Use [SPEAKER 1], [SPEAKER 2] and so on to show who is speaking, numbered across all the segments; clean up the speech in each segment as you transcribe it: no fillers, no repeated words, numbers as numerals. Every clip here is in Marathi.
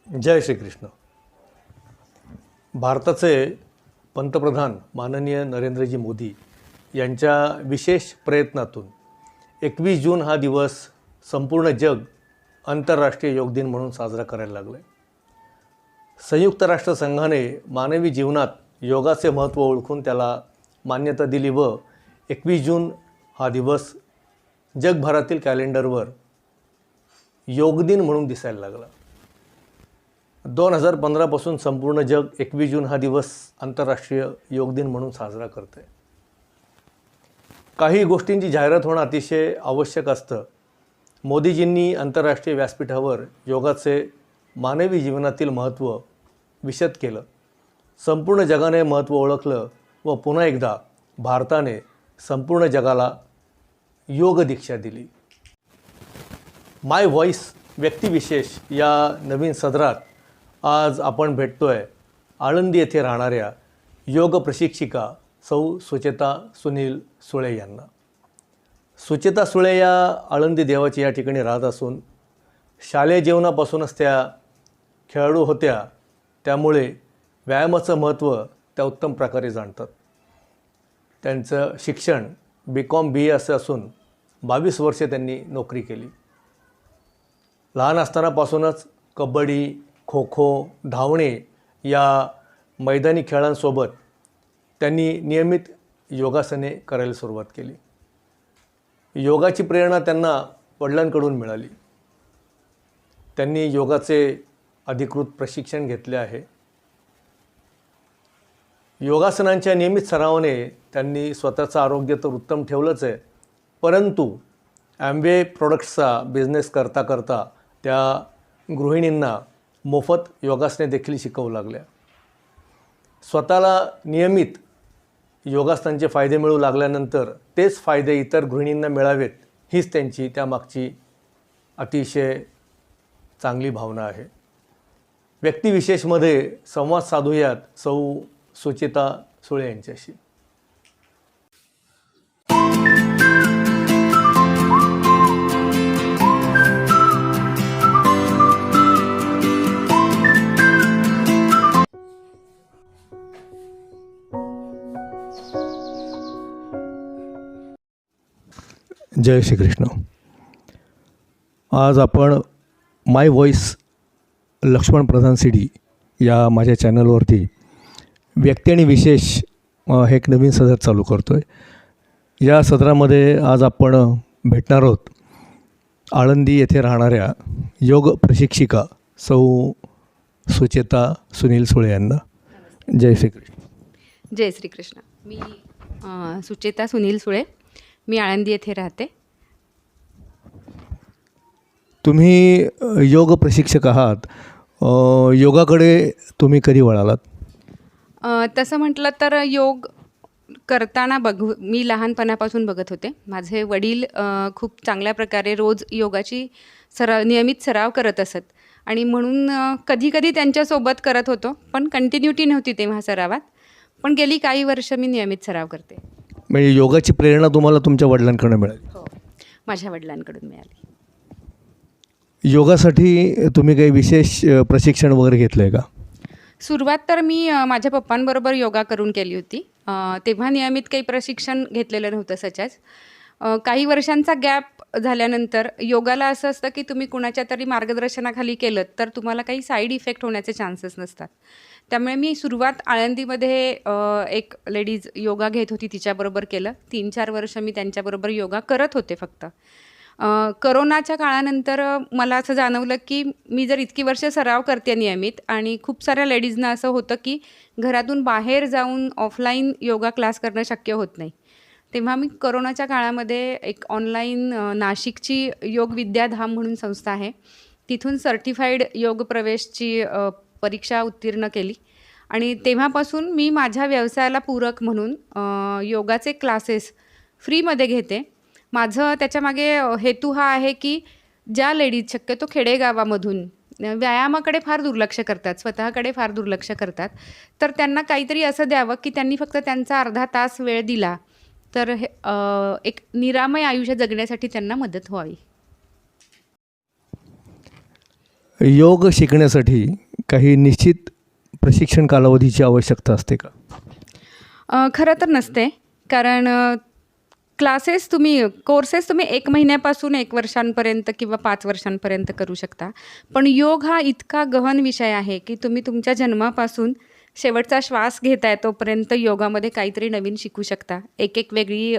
[SPEAKER 1] जय श्रीकृष्ण. भारताचे पंतप्रधान माननीय नरेंद्रजी मोदी यांच्या विशेष प्रयत्नातून 21 जून हा दिवस संपूर्ण जग आंतरराष्ट्रीय योग दिन म्हणून साजरा करायला लागला आहे. संयुक्त राष्ट्रसंघाने मानवी जीवनात योगाचे महत्त्व ओळखून त्याला मान्यता दिली व 21 जून हा दिवस जगभरातील कॅलेंडरवर योग दिन म्हणून दिसायला लागला. 2015 पासून संपूर्ण जग 21 जून हा दिवस आंतरराष्ट्रीय योग दिन म्हणून साजरा करते. काही गोष्टींची जाहिरात होणं अतिशय आवश्यक असतं. मोदीजींनी आंतरराष्ट्रीय व्यासपीठावर योगाचे मानवी जीवनातील महत्त्व विशद केलं. संपूर्ण जगाने महत्त्व ओळखलं व पुन्हा एकदा भारताने संपूर्ण जगाला योग दीक्षा दिली. माय व्हॉइस व्यक्तिविशेष या नवीन सदरात आज आपण भेटतोय आळंदी येथे राहणाऱ्या योग प्रशिक्षिका सौ सुचेता सुनील सुळे यांना. सुचेता सुळे या आळंदी देवाची या ठिकाणी राहत असून शालेय जीवनापासूनच त्या खेळाडू होत्या, त्यामुळे व्यायामाचं महत्त्व त्या उत्तम प्रकारे जाणतात. त्यांचं शिक्षण BCom BA असं असून 22 वर्षे त्यांनी नोकरी केली. लहान असतानापासूनच कबड्डी, खो खो, धावणे या मैदानी खेळांसोबत त्यांनी नियमित योगासने करायला सुरुवात केली. योगाची प्रेरणा त्यांना वडिलांकडून मिळाली. त्यांनी योगाचे अधिकृत प्रशिक्षण घेतले आहे. योगासनांच्या नियमित सरावाने त्यांनी स्वतःचं आरोग्य तर उत्तम ठेवलंच आहे, परंतु ॲम्वे प्रोडक्ट्सचा बिझनेस करता करता त्या गृहिणींना मोफत योगासने देखील शिकवू लागल्या. स्वतःला नियमित योगासनांचे फायदे मिळू लागल्यानंतर तेच फायदे इतर गृहिणींना मिळावेत, हीच त्यांची त्यामागची अतिशय चांगली भावना आहे. व्यक्तिविशेषमध्ये संवाद साधूयात सौ सुचेता सुळे यांच्याशी. जय श्रीकृष्ण. आज आपण माय व्हॉइस लक्ष्मण प्रधान CD या माझ्या चॅनलवरती व्यक्ती आणि विशेष हे एक नवीन सदर चालू करतो आहे. या सदरामध्ये आज आपण भेटणार आहोत आळंदी येथे राहणाऱ्या योग प्रशिक्षिका सौ सुचेता सुनील सुळे यांना. जय श्रीकृष्ण.
[SPEAKER 2] जय श्रीकृष्ण. मी सुचेता सुनील सुळे, मी आळंदी येथे राहते.
[SPEAKER 1] तुम्ही योग प्रशिक्षक आहात. योगाकडे तुम्ही कधी वळालात?
[SPEAKER 2] तसं म्हटलं तर योग करताना मी लहानपणापासून बघत होते. माझे वडील खूप चांगल्या प्रकारे रोज योगाची नियमित सराव करत असत आणि म्हणून कधी कधी त्यांच्यासोबत करत होतो, पण कंटिन्युटी नव्हती तेव्हा सरावात. पण गेली काही वर्ष मी नियमित सराव करते.
[SPEAKER 1] म्हणजे योगाची प्रेरणा तुम्हाला तुमच्या वडिलांकडून मिळाली?
[SPEAKER 2] हो, माझ्या वडिलांकडून मिळाली.
[SPEAKER 1] योगासाठी तुम्ही काही विशेष प्रशिक्षण वगैरे घेतलं आहे का?
[SPEAKER 2] सुरुवात तर मी माझ्या पप्पांबरोबर योगा करून केली होती. तेव्हा नियमित काही प्रशिक्षण घेतलेलं नव्हतं सचाच. काही वर्षांचा गॅप झाल्यानंतर योगाला असं असतं की तुम्ही कुणाच्या तरी मार्गदर्शनाखाली केलं तर तुम्हाला काही साईड इफेक्ट होण्याचे चान्सेस नसतात. त्यामुळे मी सुरुवात आळंदीमध्ये एक लेडीज योगा घेत होती तिच्याबरोबर केलं. 3-4 वर्ष मी त्यांच्याबरोबर योगा करत होते फक्त. करोनाच्या काळानंतर मला असं जाणवलं की मी जर इतकी वर्ष सराव करते नियमित आणि खूप साऱ्या लेडीजना असं होतं की घरातून बाहेर जाऊन ऑफलाईन योगा क्लास करणं शक्य होत नाही. तेव्हा मी करोनाच्या काळामध्ये एक ऑनलाईन नाशिकची योग विद्याधाम म्हणून संस्था आहे, तिथून सर्टिफाईड योग प्रवेशची परीक्षा उत्तीर्ण केली आणि तेव्हापासून मी माझ्या व्यवसायाला पूरक म्हणून योगाचे क्लासेस फ्रीमध्ये घेते. माझं त्याच्यामागे हेतू हा आहे की ज्या लेडीज शक्यतो खेडेगावामधून व्यायामाकडे फार दुर्लक्ष करतात, स्वतःकडे फार दुर्लक्ष करतात, तर त्यांना काहीतरी असं द्यावं की त्यांनी फक्त त्यांचा अर्धा तास वेळ दिला तर एक निरामय आयुष्य जगण्यासाठी त्यांना मदत व्हावी.
[SPEAKER 1] योग शिकण्यासाठी काही निश्चित प्रशिक्षण कालावधीची आवश्यकता असते का?
[SPEAKER 2] खरं तर नसते. कारण कोर्सेस तुम्ही 1 महिन्यापासून 1 वर्षांपर्यंत किंवा 5 वर्षांपर्यंत करू शकता. पण योग हा इतका गहन विषय आहे, की तुम्ही तुमच्या जन्मापासून शेवटचा श्वास घेताय तोपर्यंत योगामध्ये काहीतरी नवीन शिकू शकता. एक वेगळी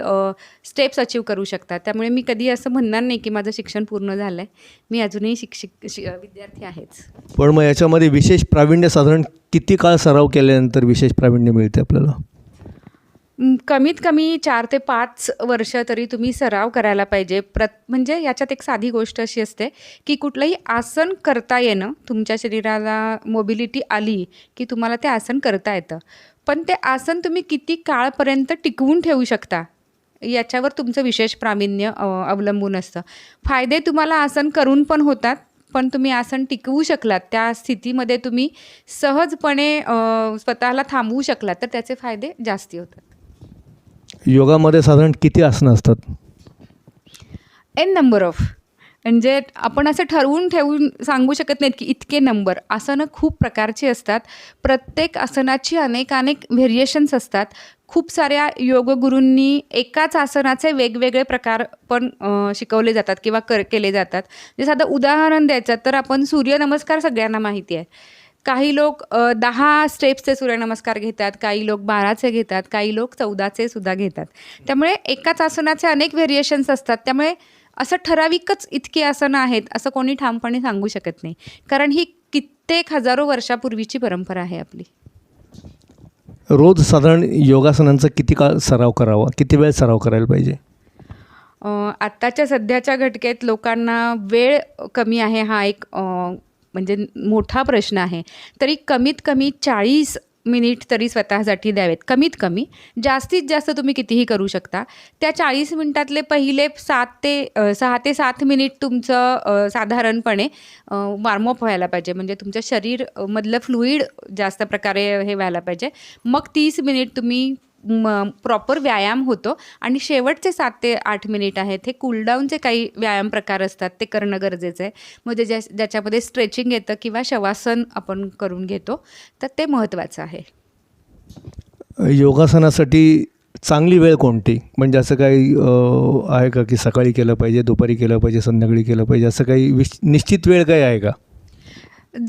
[SPEAKER 2] स्टेप्स अचीव्ह करू शकता. त्यामुळे मी कधी असं म्हणणार नाही, की माझं शिक्षण पूर्ण झालं आहे. मी अजूनही विद्यार्थी आहेच.
[SPEAKER 1] पण मग याच्यामध्ये विशेष प्रावीण्य साधारण किती काळ सराव केल्यानंतर विशेष प्रावीण्य मिळते आपल्याला?
[SPEAKER 2] कमीत कमी 4 ते 5 वर्ष तरी तुम्ही सराव करायला पाहिजे. म्हणजे याच्यात एक साधी गोष्ट अशी असते, की कुठलंही आसन करता येणं, तुमच्या शरीराला मोबिलिटी आली, की तुम्हाला ते आसन करता येतं. पण ते आसन तुम्ही किती काळपर्यंत टिकवून ठेवू शकता, याच्यावर तुमचं विशेष प्रावीण्य अवलंबून असतं. फायदे तुम्हाला आसन करून पण होतात, पण तुम्ही आसन टिकवू शकलात, त्या स्थितीमध्ये तुम्ही सहजपणे स्वतःला थांबवू शकलात, तर त्याचे फायदे जास्ती होतात.
[SPEAKER 1] योगामध्ये साधारण किती आसनं असतात?
[SPEAKER 2] N number of. म्हणजे आपण असं ठरवून सांगू शकत नाहीत, की इतके नंबर. आसनं खूप प्रकारची असतात. प्रत्येक आसनाची अनेक व्हेरिएशन्स असतात. खूप साऱ्या योगगुरूंनी एकाच आसनाचे वेगवेगळे प्रकार पण शिकवले जातात किंवा केले जातात. म्हणजे साधं उदाहरण द्यायचं तर आपण सूर्यनमस्कार सगळ्यांना माहिती आहे. काही लोक 10 स्टेप्सचे सूर्यनमस्कार घेतात, काही लोक 12चे घेतात, काही लोक 14चे सुद्धा घेतात. त्यामुळे एकाच आसनाचे अनेक व्हेरिएशन्स असतात. त्यामुळे असं ठराविकच इतकी आसनं आहेत असं कोणी ठामपणे सांगू शकत नाही. कारण ही कित्येक हजारो वर्षापूर्वीची परंपरा आहे आपली.
[SPEAKER 1] रोज साधारण योगासनांचा किती काळ सराव करावा? किती वेळ सराव करायला पाहिजे?
[SPEAKER 2] आत्ताच्या सध्याच्या घटकेत लोकांना वेळ कमी आहे, हा एक म्हणजे मोठा प्रश्न आहे. तरी कमीत कमी 40 मिनिट तरी स्वतःसाठी द्यावेत. कमीत कमी. जास्तीत जास्त तुम्ही कितीही करू शकता. त्या 40 मिनिटातले पहिले 6 ते 7 मिनिट तुमचं साधारणपणे वॉर्मअप व्हायला पाहिजे. म्हणजे तुमचं शरीर मधलं फ्लुईड जास्त प्रकारे हे व्हायला पाहिजे. मग 30 मिनिट तुम्ही प्रॉपर व्यायाम होतो आणि शेवटचे 7 ते 8 मिनिट आहेत हे कूलडाऊनचे काही व्यायाम प्रकार असतात, ते करणं गरजेचं आहे. म्हणजे ज्याच्यामध्ये स्ट्रेचिंग येतं किंवा शवासन आपण करून घेतो, तर ते महत्त्वाचं आहे.
[SPEAKER 1] योगासनासाठी चांगली वेळ कोणती? म्हणजे असं काही आहे का, की सकाळी केलं पाहिजे, दुपारी केलं पाहिजे, संध्याकाळी केलं पाहिजे, असं काही निश्चित वेळ काही आहे का?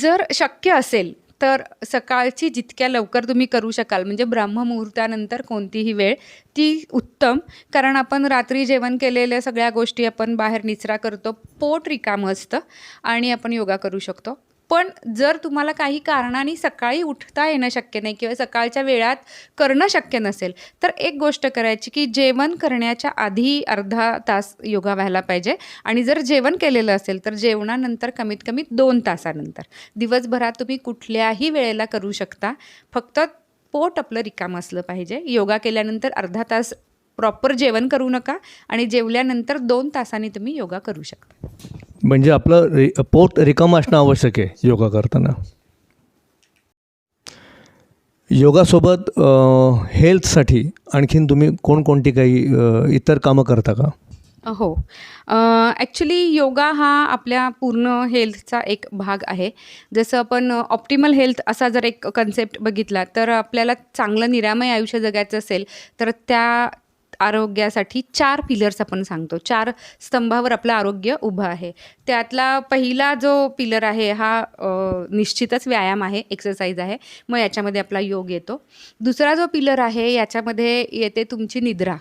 [SPEAKER 2] जर शक्य असेल तर सकाळची जितक्या लवकर तुम्ही करू शकाल, म्हणजे ब्रह्ममुहूर्तानंतर कोणतीही वेळ ती उत्तम. कारण आपण रात्री जेवण केलेल्या सगळ्या गोष्टी आपण बाहेर निचरा करतो, पोट रिकामं असतं आणि आपण योगा करू शकतो. पण जर तुम्हाला काही कारणाने सकाळी उठता येणं शक्य नाही किंवा सकाळच्या वेळात करणं शक्य नसेल, तर एक गोष्ट करायची, की जेवण करण्याच्या आधी अर्धा तास योगा व्हायला पाहिजे आणि जर जेवण केलेलं असेल तर जेवणानंतर कमीत कमी 2 तासानंतर. दिवसभरात तुम्ही कुठल्याही वेळेला करू शकता. फक्त पोट आपलं रिकामं असलं पाहिजे. योगा केल्यानंतर अर्धा तास प्रॉपर जेवण करू नका आणि जेवल्यानंतर 2 तासांनी तुम्ही योगा करू शकता.
[SPEAKER 1] म्हणजे आपलं पोट रिकामं असणं आवश्यक आहे योगा करताना. योगासोबत हेल्थसाठी आणखीन तुम्ही कोणकोणती काही इतर कामं करता का?
[SPEAKER 2] हो. ॲक्च्युली योगा हा आपल्या पूर्ण हेल्थचा एक भाग आहे. जसं आपण ऑप्टिमल हेल्थ असा जर एक कन्सेप्ट बघितला, तर आपल्याला चांगलं निरामय आयुष्य जगायचं असेल, तर त्या आरोग्यासाठी 4 पिलर्स आपण सांगतो. 4 स्तंभावर आपलं आरोग्य उभं आहे. त्यातला पहिला जो पिलर आहे हा निश्चितच व्यायाम आहे, एक्सरसाइज आहे. मग याच्यामध्ये आपला योग येतो. दुसरा जो पिलर आहे याच्यामध्ये येते तुमची निद्रा.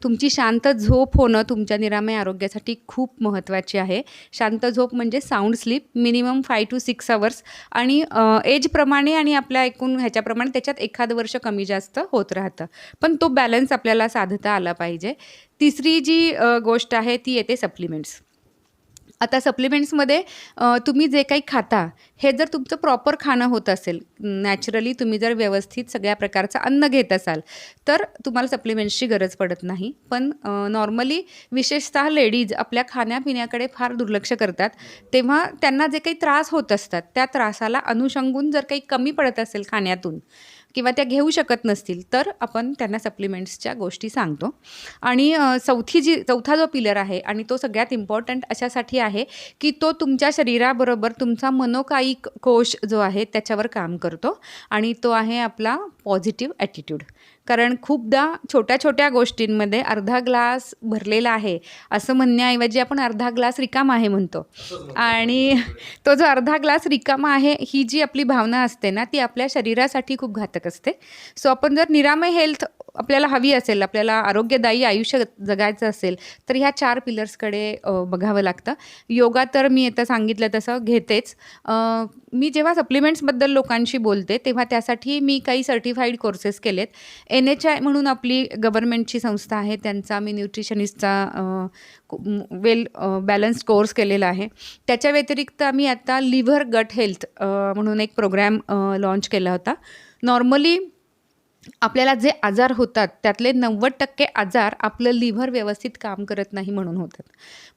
[SPEAKER 2] तुमची शांत झोप होणं तुमच्या निरामय आरोग्यासाठी खूप महत्त्वाची आहे. शांत झोप म्हणजे sound sleep minimum 5 to 6 hours आणि एजप्रमाणे आणि आपल्या एकूण ह्याच्याप्रमाणे त्याच्यात एखादं वर्ष कमी जास्त होत राहतं. पण तो बॅलन्स आपल्याला साधता आला पाहिजे. तिसरी जी गोष्ट आहे ती येते सप्लिमेंट्स. आता सप्लिमेंट्समध्ये तुम्ही जे काही खाता, हे जर तुमचं प्रॉपर खाणं होत असेल, नॅचरली तुम्ही जर व्यवस्थित सगळ्या प्रकारचं अन्न घेत असाल, तर तुम्हाला सप्लिमेंट्सची गरज पडत नाही. पण नॉर्मली विशेषतः लेडीज आपल्या खाण्यापिण्याकडे फार दुर्लक्ष करतात. तेव्हा त्यांना जे काही त्रास होत असतात, त्या त्रासाला अनुषंगून जर काही कमी पडत असेल खाण्यातून किंवा त्या घेऊ शकत नसतील तर आपण त्यांना सप्लिमेंट्सच्या गोष्टी सांगतो. आणि चौथा जो पिलर आहे आणि तो सगळ्यात इम्पॉर्टंट अशासाठी आहे की तो तुमच्या शरीराबरोबर तुमचा मनोकायिक कोश जो आहे त्याच्यावर काम करतो आणि तो आहे आपला पॉझिटिव्ह ॲटिट्यूड. कारण खूपदा छोट्या छोट्या गोष्टींमध्ये अर्धा ग्लास भरलेला आहे असं म्हणण्याऐवजी आपण अर्धा ग्लास रिकामा आहे म्हणतो. आणि तो जो अर्धा ग्लास रिकामा आहे ही जी आपली भावना असते ना ती आपल्या शरीरासाठी खूप घातक असते. सो आपण जर निरामय हेल्थ आपल्याला हवी असेल, आपल्याला आरोग्यदायी आयुष्य जगायचं असेल तर ह्या 4 पिलर्सकडे बघावं लागतं. योगा तर मी आता सांगितलं तसं घेतेच. मी जेव्हा सप्लिमेंट्सबद्दल लोकांशी बोलते तेव्हा त्यासाठी मी काही सर्टिफाईड कोर्सेस केलेत. NHI म्हणून आपली गव्हर्नमेंटची संस्था आहे, त्यांचा मी न्यूट्रिशनिस्टचा वेल बॅलन्स्ड कोर्स केलेला आहे. त्याच्या व्यतिरिक्त आम्ही आता लिव्हर गट हेल्थ म्हणून एक प्रोग्रॅम लॉन्च केला होता. नॉर्मली आपल्याला जे आजार होतात त्यातले 90% आजार आपलं लिव्हर व्यवस्थित काम करत नाही म्हणून होतात.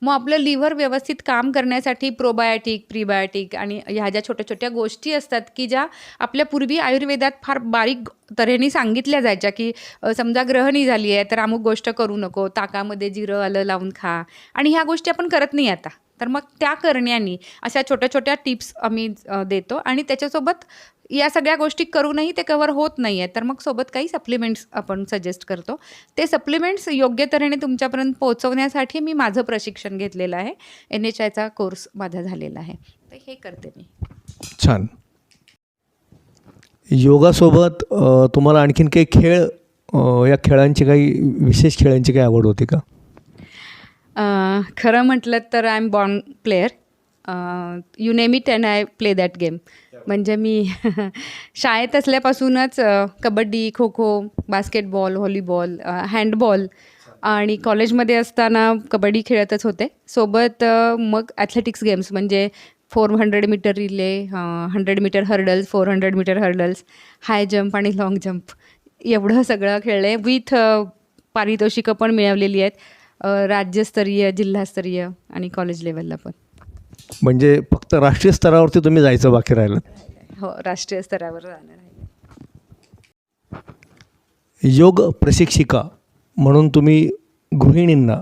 [SPEAKER 2] मग आपलं लिव्हर व्यवस्थित काम करण्यासाठी प्रोबायोटिक, प्रीबायोटिक आणि ह्या ज्या छोट्या छोट्या गोष्टी असतात की ज्या आपल्या पूर्वी आयुर्वेदात फार बारीक तऱ्हेने सांगितल्या जायच्या की समजा ग्रहणी झाली आहे तर अमुक गोष्ट करू नको, ताकामध्ये जिरं आलं लावून खा, आणि ह्या गोष्टी आपण करत नाही आता. तर मग त्या करण्यानी अशा छोट्या छोट्या टिप्स आम्ही देतो आणि त्याच्यासोबत या सगळ्या गोष्टी करूनही ते कव्हर होत नाही आहे तर मग सोबत काही सप्लिमेंट्स आपण सजेस्ट करतो. ते सप्लिमेंट्स योग्य तऱ्हेने तुमच्यापर्यंत पोहोचवण्यासाठी मी माझं प्रशिक्षण घेतलेलं आहे. NHIचा कोर्स माझा झालेला आहे, तर हे करते मी.
[SPEAKER 1] छान. योगासोबत तुम्हाला आणखीन काही खेळ, या खेळांची काही विशेष खेळांची काही आवड होती का?
[SPEAKER 2] खरं म्हटलं तर I am born player. You name it and I play that game. म्हणजे मी शाळेत असल्यापासूनच kabaddi, kho kho, basketball, volleyball, handball आणि कॉलेजमध्ये असताना कबड्डी खेळतच होते. सोबत मग ॲथलेटिक्स गेम्स म्हणजे 400 metre relay, 100 metre hurdles, 400 metre hurdles, high jump आणि लाँग जंप एवढं सगळं खेळले. विथ पारितोषिकं पण मिळवलेली आहेत, राज्यस्तरीय, जिल्हास्तरीय आणि कॉलेज लेवलला पण.
[SPEAKER 1] म्हणजे फक्त राष्ट्रीय स्तरावरती तुम्ही जायचं बाकी राहिलं?
[SPEAKER 2] हो, राष्ट्रीय स्तरावर जाणार आहे.
[SPEAKER 1] योग प्रशिक्षिका म्हणून तुम्ही गृहिणींना,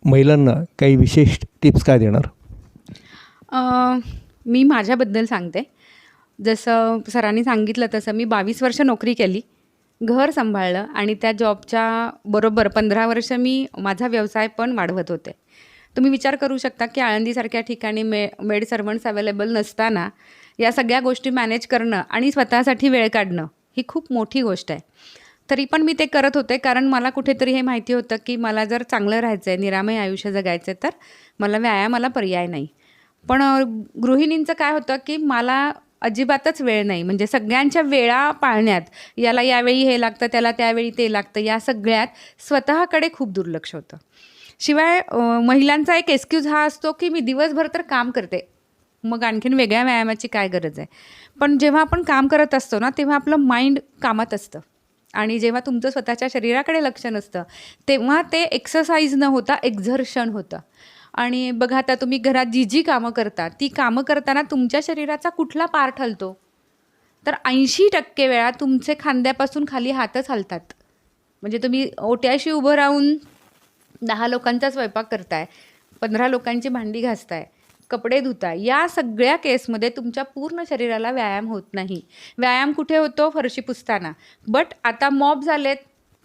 [SPEAKER 1] महिलांना काही विशेष टिप्स काय देणार?
[SPEAKER 2] मी माझ्याबद्दल सांगते. जसं सरांनी सांगितलं तसं मी 22 वर्ष नोकरी केली, घर सांभाळलं आणि त्या जॉबच्या बरोबर 15 वर्ष मी माझा व्यवसाय पण वाढवत होते. तुम्ही विचार करू शकता की आळंदीसारख्या ठिकाणी मेड सर्वंट्स अवेलेबल नसताना या सगळ्या गोष्टी मॅनेज करणं आणि स्वतःसाठी वेळ काढणं ही खूप मोठी गोष्ट आहे. तरी पण मी ते करत होते कारण मला कुठेतरी हे माहिती होतं की मला जर चांगलं राहायचं आहे, निरामय आयुष्य जगायचं आहे, तर मला व्यायामाला पर्याय नाही. पण गृहिणींचं काय होतं की मला अजिबातच वेळ नाही, म्हणजे सगळ्यांच्या वेळा पाळण्यात, याला यावेळी हे लागतं, त्याला त्यावेळी ते लागतं, या सगळ्यात स्वतःकडे खूप दुर्लक्ष होतं. शिवाय महिलांचा एक एक्सक्यूज हा असतो की मी दिवसभर तर काम करते, मग आणखीन वेगळ्या व्यायामाची काय गरज आहे. पण जेव्हा आपण काम करत असतो ना तेव्हा आपलं माइंड कामात असतं आणि जेव्हा तुमचं स्वतःच्या शरीराकडे लक्ष नसतं तेव्हा ते एक्सरसाइज न होता एक्झर्शन होतं. आणि बघा आता तुम्ही घरात जी जी कामं करता ती कामं करताना तुमच्या शरीराचा कुठला पार्ट हलतो, तर 80% वेळा तुमचे खांद्यापासून खाली हातच हलतात. म्हणजे तुम्ही ओट्याशी उभं राहून 10 लोकांचा स्वयंपाक करताय, 15 लोकांची भांडी घासताय, कपडे धुताय, या सगळ्या केसमध्ये तुमच्या पूर्ण शरीराला व्यायाम होत नाही. व्यायाम कुठे होतो? फरशी पुसताना. बट आता मॉब झालेत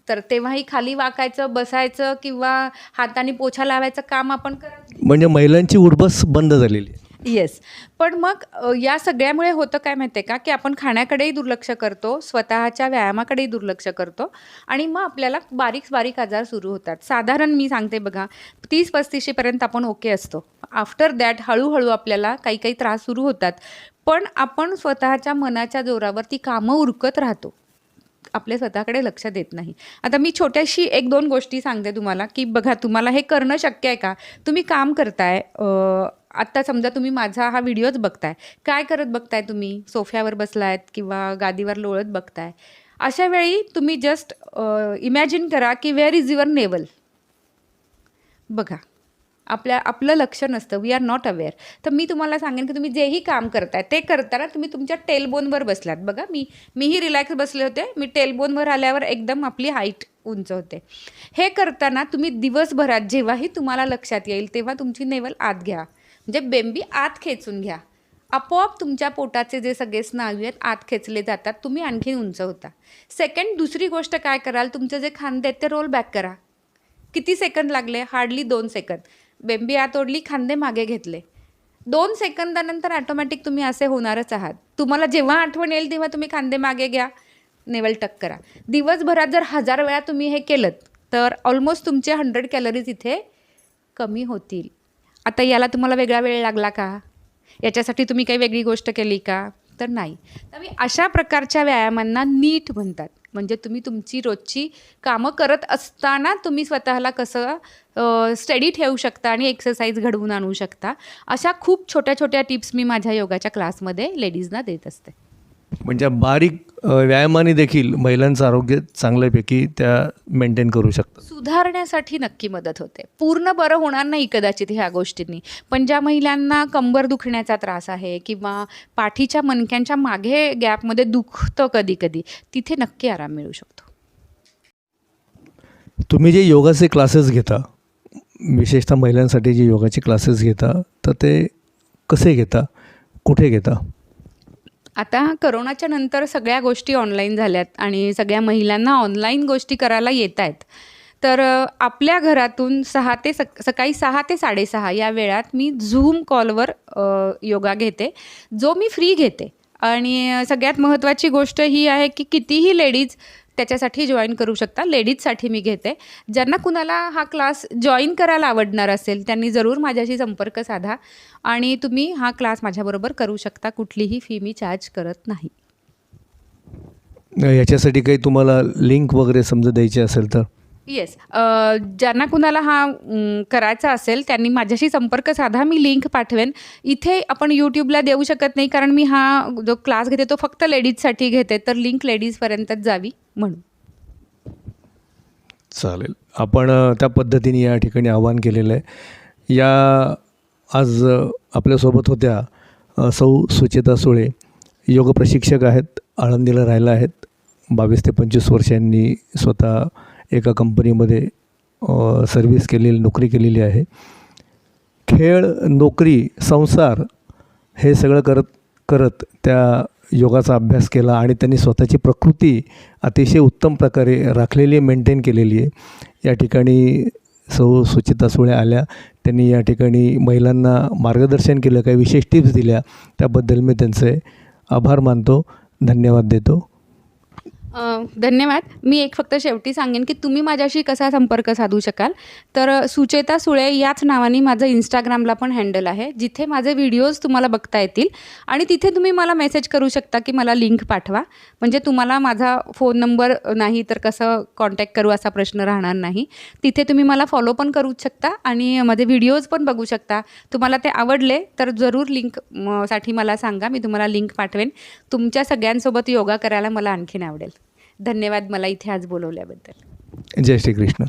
[SPEAKER 2] तर तेव्हाही खाली वाकायचं, बसायचं किंवा हाताने पोछा लावायचं काम आपण करत.
[SPEAKER 1] म्हणजे महिलांची उठबस बंद झालेली आहे.
[SPEAKER 2] येस. पण मग या सगळ्यामुळे होतं काय माहिती आहे का की आपण खाण्याकडेही दुर्लक्ष करतो, स्वतःच्या व्यायामाकडेही दुर्लक्ष करतो आणि मग आपल्याला बारीक बारीक आजार सुरू होतात. साधारण मी सांगते बघा, 30-35पर्यंत आपण ओके असतो. आफ्टर दॅट हळूहळू आपल्याला काही काही त्रास सुरू होतात. पण आपण स्वतःच्या मनाच्या जोरावर ती कामं उरकत राहतो, आपल्या स्वतःकडे लक्ष देत नाही. आता मी छोट्याशी 1-2 गोष्टी सांगते तुम्हाला की बघा तुम्हाला हे करणं शक्य आहे का? तुम्ही काम करताय, आत्ता समजा तुम्ही माझा हा व्हिडिओच बघताय, काय करत बघताय तुम्ही? सोफ्यावर बसलायत किंवा गादीवर लोळत बघताय. अशा वेळी तुम्ही जस्ट इमॅजिन करा की वेअर इज युअर नेवल. बघा आपलं लक्ष नसतं, वी आर नॉट अवेअर. तर मी तुम्हाला सांगेन की तुम्ही जेही काम करताय ते करताना तुम्ही तुमच्या टेलबोनवर बसलात. बघा मीही रिलॅक्स बसले होते. मी टेलबोनवर आल्यावर एकदम आपली हाईट उंच होते. हे करताना तुम्ही दिवसभरात जेव्हाही तुम्हाला लक्षात येईल तेव्हा तुमची नेवल आत घ्या, म्हणजे बेंबी आत खेचून घ्या. आपोआप तुमच्या पोटाचे जे सगळे स्नायू आहेत आत खेचले जातात, तुम्ही आणखीन उंच होता. सेकंड, दुसरी गोष्ट काय कराल, तुमचे जे खांदे आहेत ते रोल बॅक करा. किती सेकंद लागले? Hardly 2 second. बेंबी आत ओढली, खांदे मागे घेतले. 2 सेकंदानंतर ऑटोमॅटिक तुम्ही असे होणारच आहात. तुम्हाला जेव्हा आठवण येईल तेव्हा तुम्ही खांदे मागे घ्या, नेवल टक करा. दिवसभरात जर 1000 वेळा तुम्ही हे केलं तर ऑलमोस्ट तुमचे 100 कॅलरीज इथे कमी होतील. आता याला तुम्हाला वेगळा वेळ लागला का? याच्यासाठी तुम्ही काही वेगळी गोष्ट केली का? तर नाही. तर मी अशा प्रकारच्या व्यायामांना नीट म्हणतात. म्हणजे तुम्ही तुमची रोजची कामं करत असताना तुम्ही स्वतःला कसं स्टडी ठेवू शकता आणि एक्सरसाइज घडवून आणू शकता. अशा खूप छोट्या छोट्या टिप्स मी माझ्या योगाच्या क्लासमध्ये लेडीजना देत असते.
[SPEAKER 1] म्हणजे बारीक व्यायामाने देखील महिलांचं आरोग्य चांगल्यापैकी त्या मेंटेन करू शकतात.
[SPEAKER 2] सुधारण्यासाठी नक्की मदत होते. पूर्ण बरं होणार नाही कदाचित ह्या गोष्टींनी, पण ज्या महिलांना कंबर दुखण्याचा त्रास आहे किंवा पाठीच्या मणक्यांच्या मागे गॅपमध्ये दुखतं कधी कधी, तिथे नक्की आराम मिळू शकतो.
[SPEAKER 1] तुम्ही जे योगाचे क्लासेस घेता, विशेषतः महिलांसाठी जे योगाचे क्लासेस घेता, तर ते कसे घेता, कुठे घेता?
[SPEAKER 2] आता करोनाच्या नंतर सगळ्या गोष्टी ऑनलाईन झाल्यात आणि सगळ्या महिलांना ऑनलाईन गोष्टी करायला येत आहेत. तर आपल्या घरातून सकाळी 6 ते 6:30 या वेळात मी झूम कॉलवर योगा घेते, जो मी फ्री घेते. आणि सगळ्यात महत्त्वाची गोष्ट ही आहे की कितीही लेडीज त्याच्यासाठी जॉईन करू शकता. लेडीजसाठी मी घेते. ज्यांना कुणाला हा क्लास जॉईन करायला आवडणार असेल त्यांनी जरूर माझ्याशी संपर्क साधा आणि तुम्ही हा क्लास माझ्याबरोबर करू शकता. कुठलीही फी मी चार्ज करत नाही.
[SPEAKER 1] याच्यासाठी काही तुम्हाला लिंक वगैरे समजा द्यायची असेल तर?
[SPEAKER 2] येस, ज्यांना कुणाला हा करायचा असेल त्यांनी माझ्याशी संपर्क साधा. मी लिंक पाठवेन. इथे आपण यूट्यूबला देऊ शकत नाही कारण मी हा जो क्लास घेते तो फक्त लेडीजसाठी घेते, तर लिंक लेडीजपर्यंतच जावी म्हणून.
[SPEAKER 1] चालेल. आपण त्या पद्धतीने या ठिकाणी आवाहन केलेलं आहे. आज आपल्यासोबत होत्या सौ सुचेता सुळे, योग प्रशिक्षक आहेत, आळंदीला राहिला आहेत. 22 ते 25 वर्षांनी स्वतः एका कंपनीमध्ये सर्व्हिस केलेली, नोकरी केलेली आहे. खेळ, नोकरी, संसार हे सगळं करत त्या योगाचा अभ्यास केला आणि त्यांनी स्वतःची प्रकृती अतिशय उत्तम प्रकारे राखलेली आहे, मेंटेन केलेली आहे. या ठिकाणी सौ सुचिता सुळे आल्या, त्यांनी या ठिकाणी महिलांना मार्गदर्शन केलं, काही विशेष टिप्स दिल्या, त्याबद्दल मी त्यांचे आभार मानतो, धन्यवाद देतो.
[SPEAKER 2] धन्यवाद. मी एक फक्त शेवटी सांगेन की तुम्ही माझ्याशी कसा संपर्क साधू शकाल. तर सुचेता सुळे याच नावाने माझं इंस्टाग्रामला पण हँडल आहे, जिथे माझे व्हिडिओज तुम्हाला बघता येतील आणि तिथे तुम्ही मला मेसेज करू शकता की मला लिंक पाठवा. म्हणजे तुम्हाला माझा फोन नंबर नाही तर कसं कॉन्टॅक्ट करू असा प्रश्न राहणार नाही. तिथे तुम्ही मला फॉलो पण करू शकता आणि माझे व्हिडिओज पण बघू शकता. तुम्हाला ते आवडले तर जरूर लिंक साठी मला सांगा, मी तुम्हाला लिंक पाठवेन. तुमच्या सगळ्यांसोबत योगा करायला मला आणखीन आवडेल. धन्यवाद मला इथे आज बोलवल्याबद्दल.
[SPEAKER 1] जय श्री कृष्ण.